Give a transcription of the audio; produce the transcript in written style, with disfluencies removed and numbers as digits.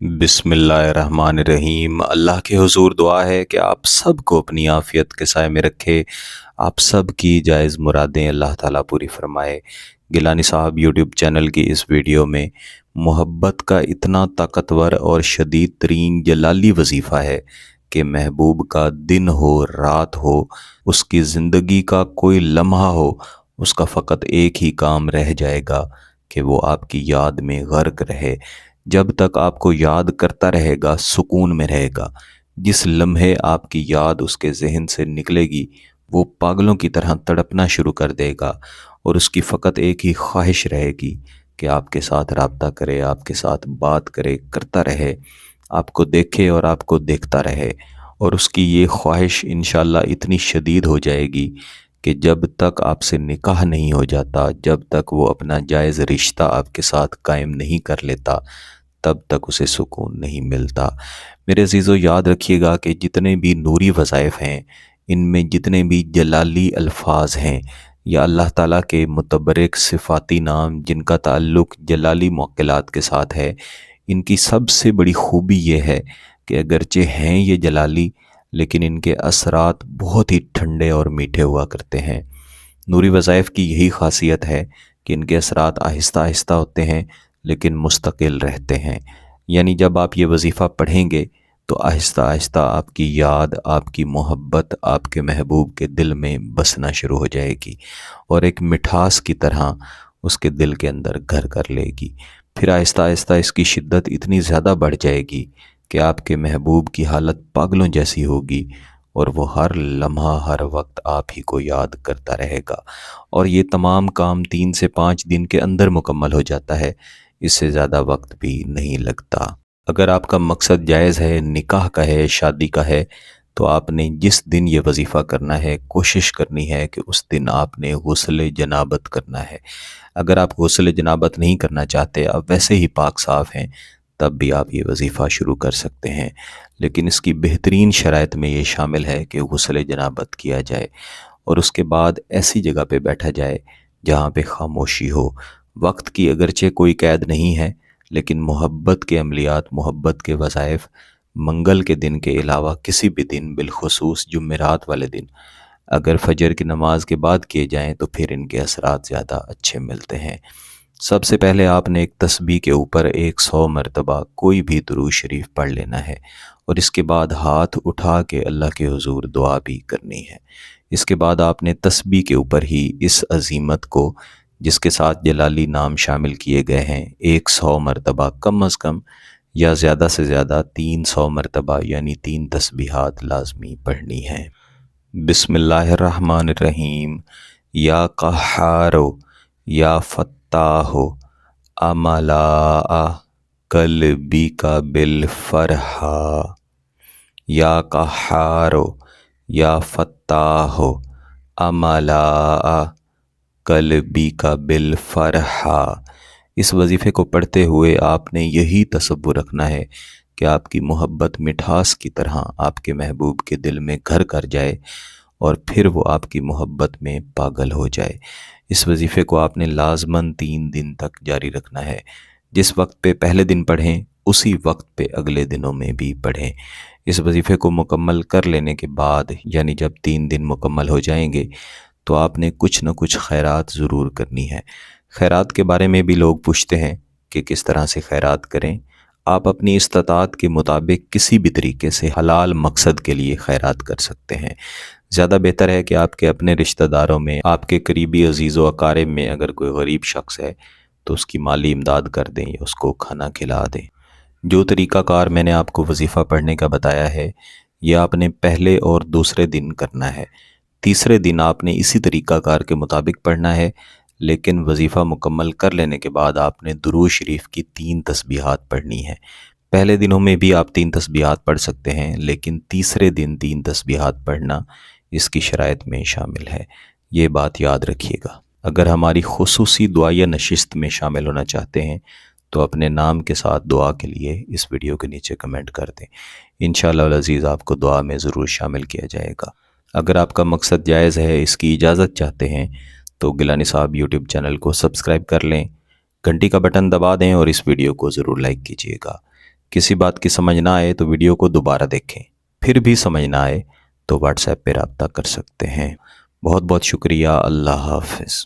बिस्मिल्लाहिर्रहमानिर्रहीम। अल्लाह के हुजूर दुआ है कि आप सब को अपनी आफ़ियत के साए में रखे। आप सब की जायज़ मुरादें अल्लाह ताला पूरी फरमाए। गिलानी साहब यूट्यूब चैनल की इस वीडियो में मोहब्बत का इतना ताकतवर और शदीद तरीन जलाली वजीफ़ा है कि महबूब का दिन हो रात हो, उसकी ज़िंदगी का कोई लम्हा हो, उसका फ़कत एक ही काम रह जाएगा कि वो आपकी याद में गर्क रहे। जब तक आपको याद करता रहेगा सुकून में रहेगा। जिस लम्हे आपकी याद उसके जहन से निकलेगी वो पागलों की तरह तड़पना शुरू कर देगा और उसकी फ़कत एक ही ख्वाहिश रहेगी कि आपके साथ राब्ता करे, आपके साथ बात करे, करता रहे, आपको देखे और आपको देखता रहे। और उसकी ये ख्वाहिश इंशाअल्लाह इतनी शदीद हो जाएगी कि जब तक आपसे निकाह नहीं हो जाता, जब तक वो अपना जायज़ रिश्ता आपके साथ कायम नहीं कर लेता, तब तक उसे सुकून नहीं मिलता। मेरे अज़ीज़ों, याद रखिएगा कि जितने भी नूरी वज़ाइफ हैं, इनमें जितने भी जलाली अल्फाज हैं या अल्लाह ताला के मुतबरक सिफ़ाती नाम जिनका ताल्लुक़ जलाली मौक़िलात के साथ है, इनकी सबसे बड़ी खूबी ये है कि अगरचे हैं ये जलाली, लेकिन इनके असरात बहुत ही ठंडे और मीठे हुआ करते हैं। नूरी वज़ाइफ की यही ख़ासियत है कि इनके असरात आहिस्ता आहिस्ता होते हैं लेकिन मुस्तकिल रहते हैं। यानी जब आप ये वजीफ़ा पढ़ेंगे तो आहिस्ता आहिस्ता आपकी याद, आपकी मोहब्बत आपके महबूब के दिल में बसना शुरू हो जाएगी और एक मिठास की तरह उसके दिल के अंदर घर कर लेगी। फिर आहिस्ता आहिस्ता इसकी शिद्दत इतनी ज़्यादा बढ़ जाएगी कि आपके महबूब की हालत पागलों जैसी होगी और वो हर लम्हा हर वक्त आप ही को याद करता रहेगा। और ये तमाम काम 3 से 5 दिन के अंदर मुकम्मल हो जाता है, इससे ज़्यादा वक्त भी नहीं लगता। अगर आपका मकसद जायज़ है, निकाह का है, शादी का है, तो आपने जिस दिन ये वजीफ़ा करना है कोशिश करनी है कि उस दिन आपने गुस्ल जनाबत करना है। अगर आप गुस्ल जनाबत नहीं करना चाहते, आप वैसे ही पाक साफ़ हैं, तब भी आप ये वजीफ़ा शुरू कर सकते हैं। लेकिन इसकी बेहतरीन शराइत में ये शामिल है कि गुस्ल जनाबत किया जाए और उसके बाद ऐसी जगह पे बैठा जाए जहाँ पे खामोशी हो। वक्त की अगरचे कोई कैद नहीं है, लेकिन मोहब्बत के अमलियात, मोहब्बत के वज़ाइफ मंगल के दिन के अलावा किसी भी दिन, बिलखुसूस जुमेरात वाले दिन, अगर फजर की नमाज के बाद किए जाएं तो फिर इनके असरात ज़्यादा अच्छे मिलते हैं। सबसे पहले आपने एक तस्बीह के ऊपर 100 मरतबा कोई भी दुरूद शरीफ पढ़ लेना है और इसके बाद हाथ उठा के अल्लाह के हुजूर दुआ भी करनी है। इसके बाद आपने तस्बीह के ऊपर ही इस अज़ीमत को जिसके साथ जलाली नाम शामिल किए गए हैं 100 मरतबा कम अज़ कम या ज़्यादा से ज़्यादा 300 मरतबा यानी 3 तस्बीहात लाजमी पढ़नी है। बिस्मिल्लाहिर्रहमानिर्रहीम। या क़हारो या फ़त्ताहो अमला क़ल्बी का बिल फ़रहा। या क़हारो या फ़त्ताहो अमला क़ल्बी का बिल फ़रहा। इस वजीफ़े को पढ़ते हुए आपने यही तसव्वुर रखना है कि आपकी मोहब्बत मिठास की तरह आपके महबूब के दिल में घर कर जाए और फिर वो आपकी मोहब्बत में पागल हो जाए। इस वजीफ़े को आपने लाजमन 3 दिन तक जारी रखना है। जिस वक्त पे पहले दिन पढ़ें उसी वक्त पे अगले दिनों में भी पढ़ें। इस वजीफ़े को मुकम्मल कर लेने के बाद यानी जब 3 दिन मुकम्मल हो जाएंगे तो आपने कुछ न कुछ खैरात ज़रूर करनी है। खैरात के बारे में भी लोग पूछते हैं कि किस तरह से खैरात करें। आप अपनी इस्ताअत के मुताबिक किसी भी तरीके से हलाल मकसद के लिए खैरात कर सकते हैं। ज़्यादा बेहतर है कि आपके अपने रिश्तेदारों में, आपके करीबी अजीज़ व अकारिब में अगर कोई गरीब शख्स है तो उसकी माली इमदाद कर दें या उसको खाना खिला दें। जो तरीक़ाकार मैंने आपको वजीफ़ा पढ़ने का बताया है यह आपने पहले और दूसरे दिन करना है। तीसरे दिन आपने इसी तरीक़ाकार के मुताबिक पढ़ना है, लेकिन वजीफ़ा मुकम्मल कर लेने के बाद आपने दुरूद शरीफ की 3 तस्बीहात पढ़नी है। पहले दिनों में भी आप 3 तस्बीहात पढ़ सकते हैं, लेकिन तीसरे दिन 3 तस्बीहात पढ़ना इसकी शराइत में शामिल है। ये बात याद रखिएगा। अगर हमारी खुसूसी दुआ या नशिस्त में शामिल होना चाहते हैं तो अपने नाम के साथ दुआ के लिए इस वीडियो के नीचे कमेंट कर दें। इंशाअल्लाह अज़ीज़ आपको दुआ में ज़रूर शामिल किया जाएगा। अगर आपका मकसद जायज़ है, इसकी इजाज़त चाहते हैं, तो गिलानी साहब यूट्यूब चैनल को सब्सक्राइब कर लें, घंटी का बटन दबा दें और इस वीडियो को ज़रूर लाइक कीजिएगा। किसी बात की समझ ना आए तो वीडियो को दोबारा देखें, फिर भी समझ ना आए तो व्हाट्सएप पे रब्ता कर सकते हैं। बहुत बहुत शुक्रिया। अल्लाह हाफ़िज़।